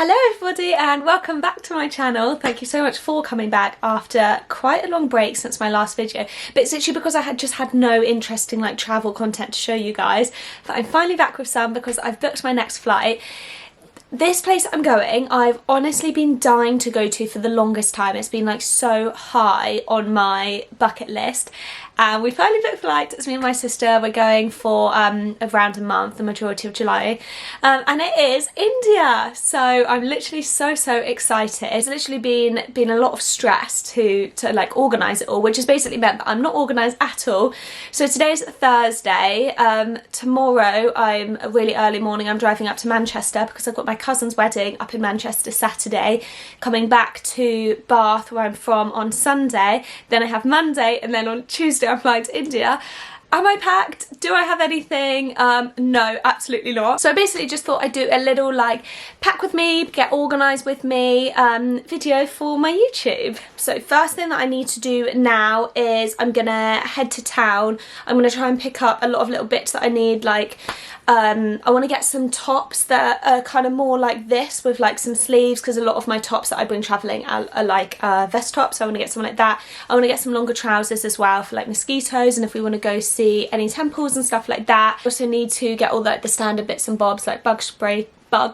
Hello everybody and welcome back to my channel. Thank you so much for coming back after quite a long break since my last video, but it's literally because I had just had no interesting travel content to show you guys that I'm finally back with some because I've booked my next flight. This place I'm going, I've honestly been dying to go to for the longest time. It's been so high on my bucket list. And we finally booked flights. It's me and my sister. We're going for around a month, the majority of July. And it is India. So I'm literally so excited. It's literally been a lot of stress to organise it all, which has basically meant that I'm not organised at all. So today's Thursday. Tomorrow, I'm a really early morning. I'm driving up to Manchester because I've got my cousin's wedding up in Manchester Saturday. Coming back to Bath, where I'm from, on Sunday. Then I have Monday, and then on Tuesday I'm flying to India. Am I packed? Do I have anything? No, absolutely not. So I basically just thought I'd do a little pack with me, get organised with me video for my YouTube. So first thing that I need to do now is I'm gonna head to town. I'm gonna try and pick up a lot of little bits that I need, I want to get some tops that are kind of more like this with some sleeves, because a lot of my tops that I bring travelling are vest tops, so I want to get something like that. I want to get some longer trousers as well for mosquitoes and if we want to go see any temples and stuff like that. I also need to get all the standard bits and bobs like bug spray, yeah,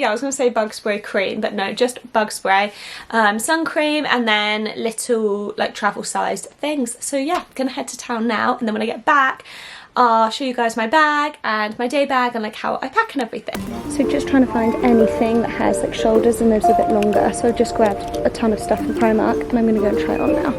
I was going to say bug spray cream, but no, just bug spray, sun cream, and then little travel sized things. So yeah, gonna head to town now, and then when I get back I'll show you guys my bag and my day bag and how I pack and everything. So just trying to find anything that has shoulders and is a bit longer. So I've just grabbed a ton of stuff from Primark and I'm going to go and try it on now.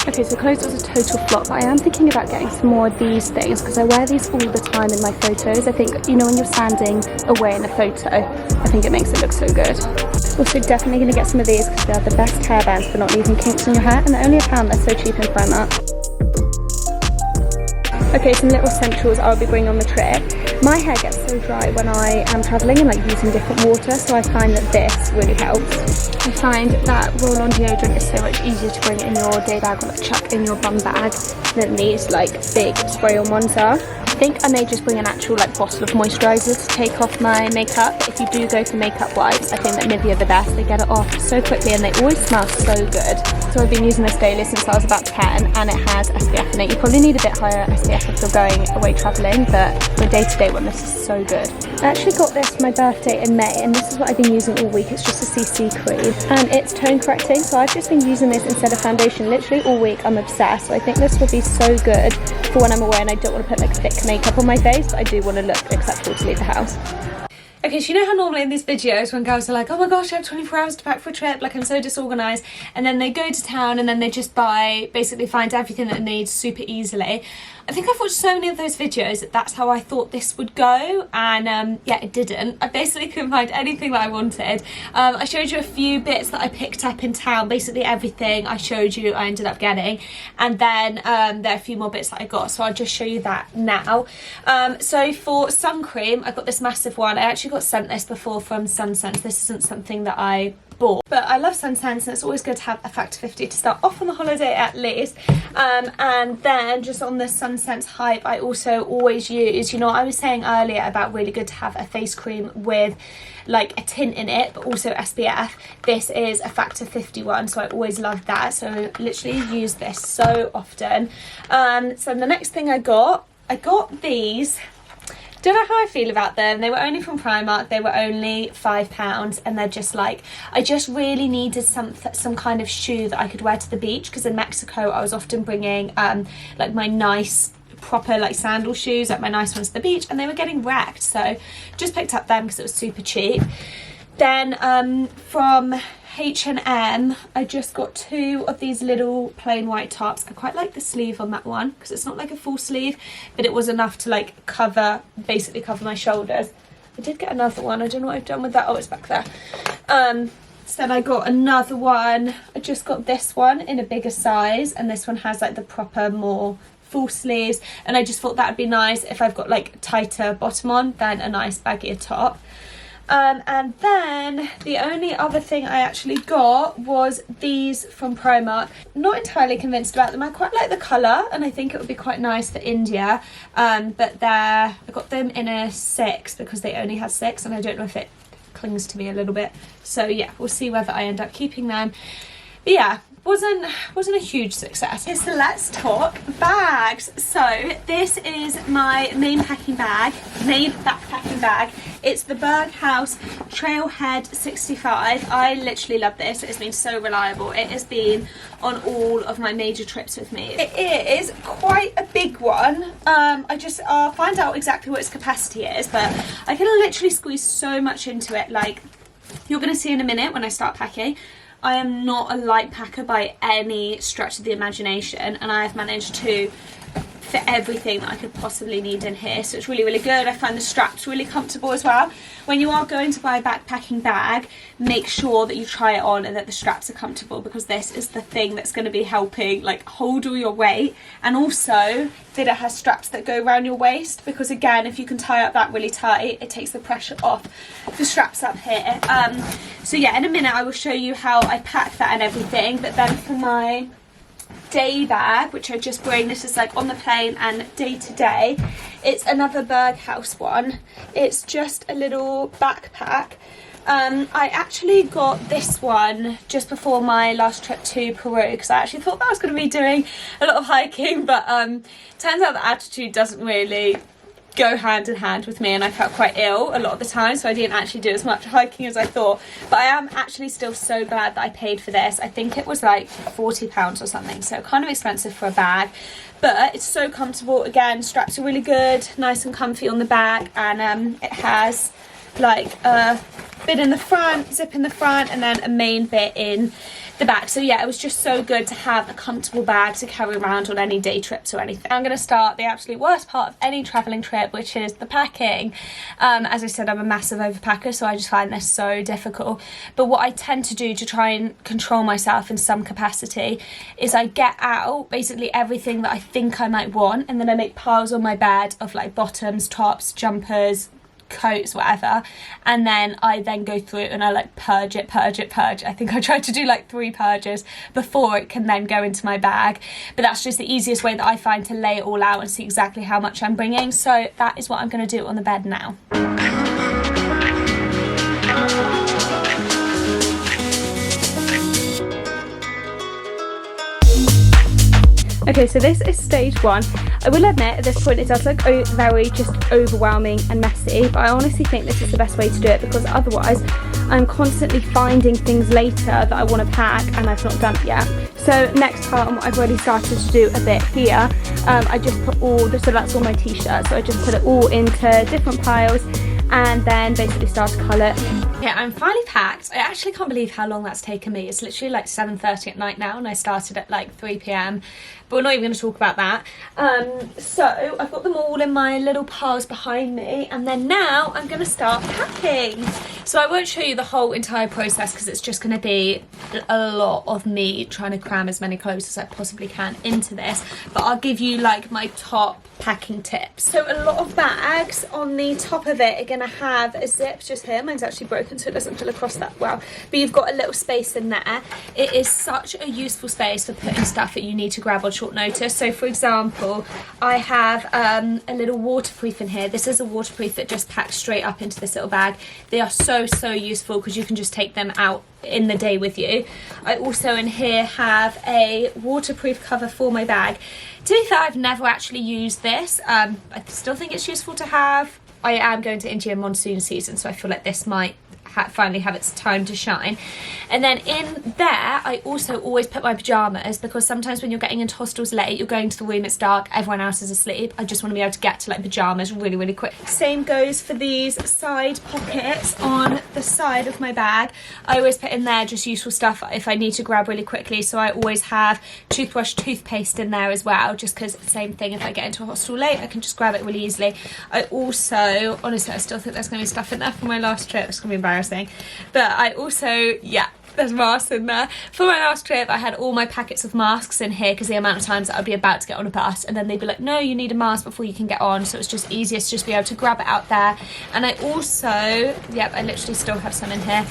Okay, so clothes was a total flop, but I am thinking about getting some more of these things because I wear these all the time in my photos. I think, when you're standing away in a photo, I think it makes it look so good. Also definitely going to get some of these because they are the best hairbands for not leaving kinks in your hair, and they're only £1. They're so cheap in Primark. Okay, some little essentials I'll be bringing on the trip. My hair gets so dry when I am travelling and using different water, so I find that this really helps. I find that roll-on deodorant is so much easier to bring in your day bag or chuck in your bum bag than these big spray-on ones are. I think I may just bring an actual bottle of moisturiser to take off my makeup, but if you do go for makeup wipes, I think that Nivea are the best. They get it off so quickly and they always smell so good. So I've been using this daily since I was about 10 and it has SPF in it. You probably need a bit higher SPF if you're going away travelling, but for a day-to-day one this is so good. I actually got this for my birthday in May and this is what I've been using all week. It's just a CC cream and it's tone correcting, so I've just been using this instead of foundation literally all week. I'm obsessed. So I think this will be so good for when I'm away and I don't want to put thick makeup on my face, but I do want to look acceptable to leave the house. Okay, so you know how normally in these videos when girls are oh my gosh, I have 24 hours to pack for a trip, I'm so disorganised, and then they go to town and then they just basically find everything that they need super easily. I think I've watched so many of those videos that that's how I thought this would go, and yeah, it didn't. I basically couldn't find anything that I wanted. I showed you a few bits that I picked up in town. Basically everything I showed you I ended up getting, and then there are a few more bits that I got, so I'll just show you that now. So for sun cream, I got this massive one. I actually got sent this before from Sunsense. This isn't something that I bought, but I love Sunsense and it's always good to have a factor 50 to start off on the holiday at least. And then just on the Sunsense hype, I also always use, I was saying earlier about really good to have a face cream with a tint in it but also SPF. This is a factor 51, so I always love that, so literally use this so often. So the next thing I got these. Don't know how I feel about them. They were only from Primark. They were only £5 and they're just I just really needed some kind of shoe that I could wear to the beach, because in Mexico I was often bringing my nice proper sandal shoes, my nice ones to the beach, and they were getting wrecked, so just picked up them because it was super cheap. Then from H&M, I just got 2 of these little plain white tops. I quite like the sleeve on that one because it's not a full sleeve, but it was enough to basically cover my shoulders. I did get another one. I don't know what I've done with that. Oh, it's back there. So then I got another one. I just got this one in a bigger size, and this one has the proper more full sleeves, and I just thought that would be nice if I've got tighter bottom on than a nice baggier top. And then the only other thing I actually got was these from Primark. Not entirely convinced about them. I quite like the colour and I think it would be quite nice for India, but I got them in a 6 because they only had 6 and I don't know if it clings to me a little bit. So yeah, we'll see whether I end up keeping them. But yeah, wasn't a huge success. Okay, so let's talk bags. So this is my main backpacking bag. It's the Berghaus Trailhead 65. I literally love this. It has been so reliable. It has been on all of my major trips with me. It is quite a big one. I'll find out exactly what its capacity is, but I can literally squeeze so much into it. Like, you're going to see in a minute when I start packing. I am not a light packer by any stretch of the imagination, and I have managed to fit everything that I could possibly need in here, so it's really, really good. I find the straps really comfortable as well. When you are going to buy a backpacking bag, make sure that you try it on and that the straps are comfortable, because this is the thing that's going to be helping like hold all your weight, and also that it has straps that go around your waist, because again, if you can tie up that really tight, it takes the pressure off the straps up here. So yeah, in a minute I will show you how I pack that and everything. But then for my day bag, which I just bring, this is like on the plane and day to day, it's another Berghaus one. It's just a little backpack. I actually got this one just before my last trip to Peru, because I actually thought that I was going to be doing a lot of hiking, but turns out the altitude doesn't really go hand in hand with me, and I felt quite ill a lot of the time, so I didn't actually do as much hiking as I thought. But I am actually still so glad that I paid for this. I think it was like £40 or something, so kind of expensive for a bag, but it's so comfortable. Again, straps are really good, nice and comfy on the back, and it has like a bit in the front, zip in the front, and then a main bit in the back. So yeah, it was just so good to have a comfortable bag to carry around on any day trips or anything. I'm going to start the absolute worst part of any travelling trip, which is the packing. As I said, I'm a massive overpacker, so I just find this so difficult. But what I tend to do to try and control myself in some capacity is I get out basically everything that I think I might want, and then I make piles on my bed of like bottoms, tops, jumpers, coats, whatever, and then I go through it and I like purge it. I think I tried to do like 3 purges before it can then go into my bag, but that's just the easiest way that I find to lay it all out and see exactly how much I'm bringing. So that is what I'm going to do on the bed now. Okay, so this is stage 1. I will admit at this point it does look very just overwhelming and messy, but I honestly think this is the best way to do it, because otherwise I'm constantly finding things later that I want to pack and I've not done it yet. So next part, and what I've already started to do a bit here, I just put so that's all my t-shirts, so I just put it all into different piles and then basically start to colour. Yeah, I'm finally packed. I actually can't believe how long that's taken me. It's literally like 7:30 at night now, and I started at like 3 p.m. But we're not even going to talk about that. So I've got them all in my little piles behind me, and then now I'm going to start packing. So I won't show you the whole entire process because it's just going to be a lot of me trying to cram as many clothes as I possibly can into this. But I'll give you like my top packing tips. So a lot of bags on the top of it are going to have a zip just here. Mine's actually broken, so it doesn't fill across that well, but you've got a little space in there. It is such a useful space for putting stuff that you need to grab on short notice. So for example, I have a little waterproof in here. This is a waterproof that just packs straight up into this little bag. They are so useful because you can just take them out in the day with you. I also in here have a waterproof cover for my bag. To be fair, I've never actually used this. I still think it's useful to have. I am going to India monsoon season, so I feel like this might finally have its time to shine. And then in there I also always put my pyjamas, because sometimes when you're getting into hostels late, you're going to the room, it's dark, everyone else is asleep. I just want to be able to get to like pyjamas really quick. Same goes for these side pockets on the side of my bag. I always put in there just useful stuff if I need to grab really quickly. So I always have toothbrush, toothpaste in there as well, just because same thing, if I get into a hostel late I can just grab it really easily. I also, honestly, I still think there's going to be stuff in there from my last trip. It's going to be embarrassing. embarrassing. But I also, yeah, there's masks in there. For my last trip, I had all my packets of masks in here because the amount of times that I'd be about to get on a bus and then they'd be like, no, you need a mask before you can get on. So it's just easiest to just be able to grab it out there. And I also, yep, I literally still have some in here.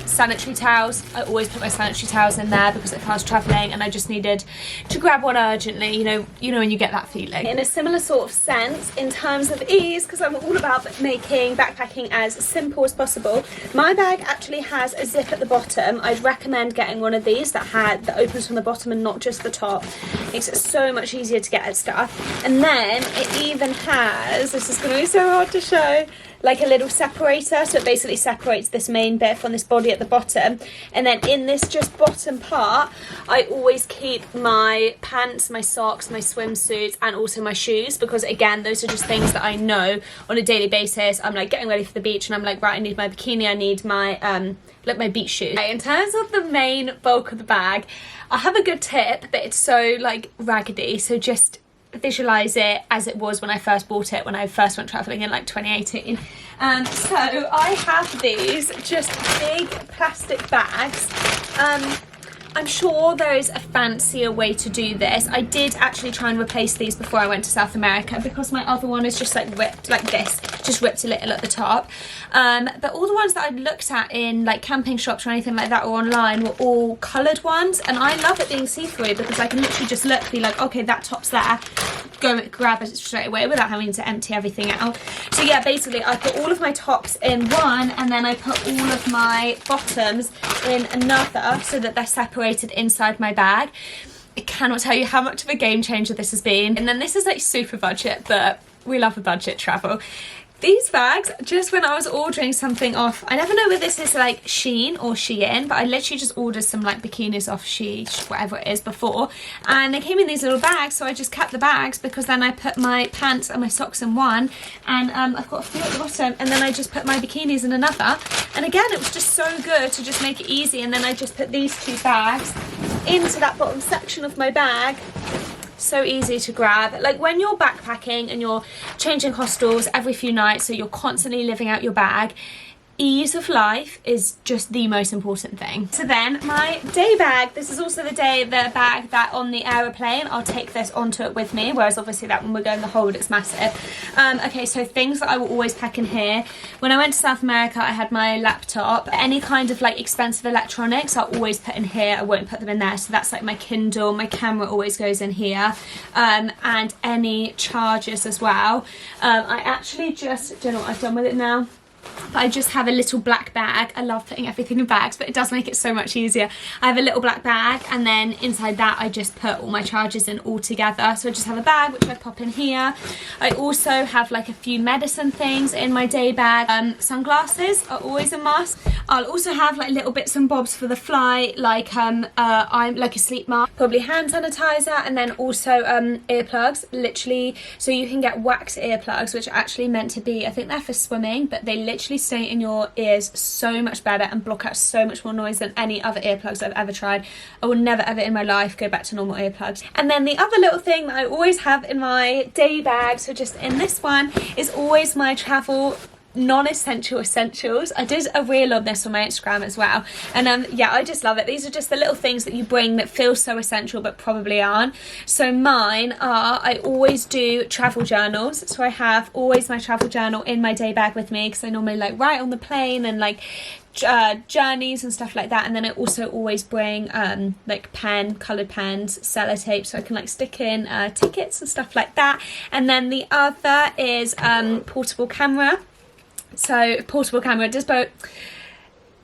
Sanitary towels. I always put my sanitary towels in there because if I was travelling and I just needed to grab one urgently, you know when you get that feeling. In a similar sort of sense, in terms of ease, because I'm all about making backpacking as simple as possible, my bag actually has a zip at the bottom. I'd recommend getting one of these that opens from the bottom and not just the top. Makes it so much easier to get at stuff. And then it even has, this is going to be so hard to show, like a little separator, so it basically separates this main bit from this body at the bottom. And then in this just bottom part, I always keep my pants, my socks, my swimsuits, and also my shoes, because again, those are just things that I know on a daily basis. I'm like getting ready for the beach and I'm like, right, I need my bikini, I need my like my beach shoes. In terms of the main bulk of the bag, I have a good tip, but it's so like raggedy, so just visualize it as it was when I first bought it, when I first went traveling in like 2018. So I have these just big plastic bags. I'm sure there is a fancier way to do this. I did actually try and replace these before I went to South America because my other one is just like ripped like this, just ripped a little at the top. But all the ones that I looked at in like camping shops or anything like that or online were all coloured ones, and I love it being see-through because I can literally just look, be like, okay, that top's there, go grab it straight away without having to empty everything out. So yeah, basically I put all of my tops in one and then I put all of my bottoms in another so that they're separated inside my bag. I cannot tell you how much of a game changer this has been. And then this is like super budget, but we love a budget travel. These bags, just when I was ordering something off, I never know whether this is like Shein or Shein, but I literally just ordered some like bikinis off whatever it is before, and they came in these little bags, so I just kept the bags because then I put my pants and my socks in one, and I've got a few at the bottom, and then I just put my bikinis in another. And again, it was just so good to just make it easy, and then I just put these two bags into that bottom section of my bag. So easy to grab. Like when you're backpacking and you're changing hostels every few nights, so you're constantly living out your bag, ease of life is just the most important thing. So then my day bag, this is also the bag that on the aeroplane I'll take this onto it with me, whereas obviously that when we're going the hold it's massive. Okay, so things that I will always pack in here. When I went to South America, I had my laptop. Any kind of like expensive electronics I'll always put in here. I won't put them in there, so that's like my Kindle, my camera always goes in here, and any chargers as well. I actually just don't know what I've done with it now, but I just have a little black bag. I love putting everything in bags, but it does make it so much easier. I have a little black bag, and then inside that I just put all my chargers in all together. So I just have a bag which I pop in here. I also have like a few medicine things in my day bag. Sunglasses are always a must. I'll also have like little bits and bobs for the flight, like I'm like a sleep mask, probably hand sanitizer, and then also earplugs, literally. So you can get wax earplugs, which are actually meant to be, I think they're for swimming, but they literally stay in your ears so much better and block out so much more noise than any other earplugs I've ever tried. I will never ever in my life go back to normal earplugs. And then the other little thing that I always have in my day bag, so just in this one, is always my travel non-essential essentials. I did a reel on this on my Instagram as well, and yeah, I just love it. These are just the little things that you bring that feel so essential but probably aren't. So mine are, I always do travel journals, so I have always my travel journal in my day bag with me because I normally like write on the plane and like journeys and stuff like that. And then I also always bring like coloured pens, sellotape, so I can like stick in tickets and stuff like that. And then the other is portable camera. So portable camera,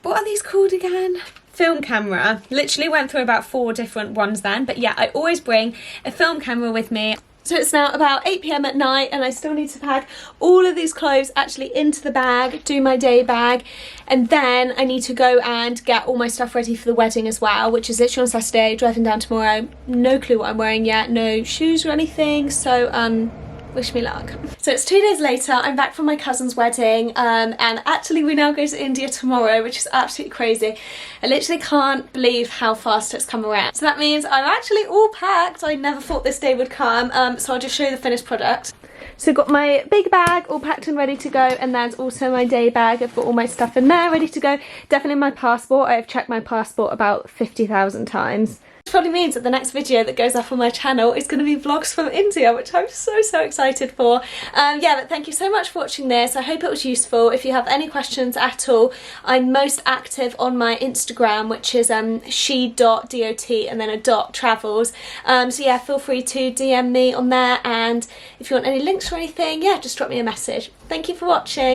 what are these called again? Film camera. Literally went through about 4 different ones then, but yeah, I always bring a film camera with me. So it's now about 8 PM at night and I still need to pack all of these clothes actually into the bag, do my day bag, and then I need to go and get all my stuff ready for the wedding as well, which is literally on Saturday, driving down tomorrow. No clue what I'm wearing yet, no shoes or anything, so wish me luck. So it's 2 days later, I'm back from my cousin's wedding, and actually we now go to India tomorrow, which is absolutely crazy. I literally can't believe how fast it's come around. So that means I'm actually all packed. I never thought this day would come, so I'll just show you the finished product. So I've got my big bag all packed and ready to go, and there's also my day bag. I've got all my stuff in there ready to go. Definitely my passport. I've checked my passport about 50,000 times. Which probably means that the next video that goes up on my channel is going to be vlogs from India, which I'm so excited for. Yeah, but thank you so much for watching this. I hope it was useful. If you have any questions at all, I'm most active on my Instagram, which is Shedot, D-O-T, and then a .travels. So yeah, feel free to DM me on there, and if you want any links or anything, yeah, just drop me a message. Thank you for watching.